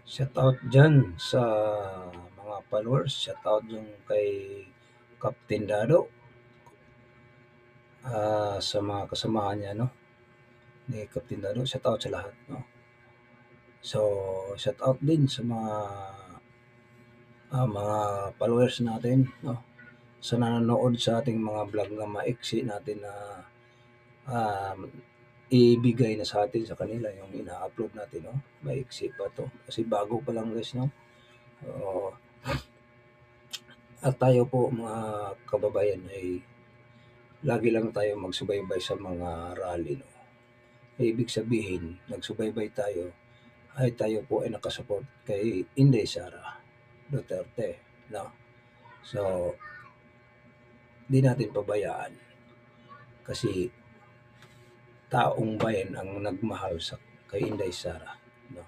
Shoutout diyan sa mga followers, shoutout diyan kay Captain Dado, sa mga kasamahan niya 'no, ni Captain Dado, shoutout sa lahat 'no. So, shoutout din sa mga followers natin 'no, sa nanonood sa ating mga vlog na maiksi natin na, um, ibigay na sa atin sa kanila yung ina-upload natin 'no, maiksi pa 'to kasi bago pa lang guys 'no. Oo, at tayo po mga kababayan ay lagi lang tayo magsubaybay sa mga rally 'no. Ibig sabihin nagsubaybay tayo ay tayo po ay nakasupport kay Inday Sara Duterte 'no. So, 'di natin pabayaan kasi taong bayan ang nagmahal kay Inday Sara 'no.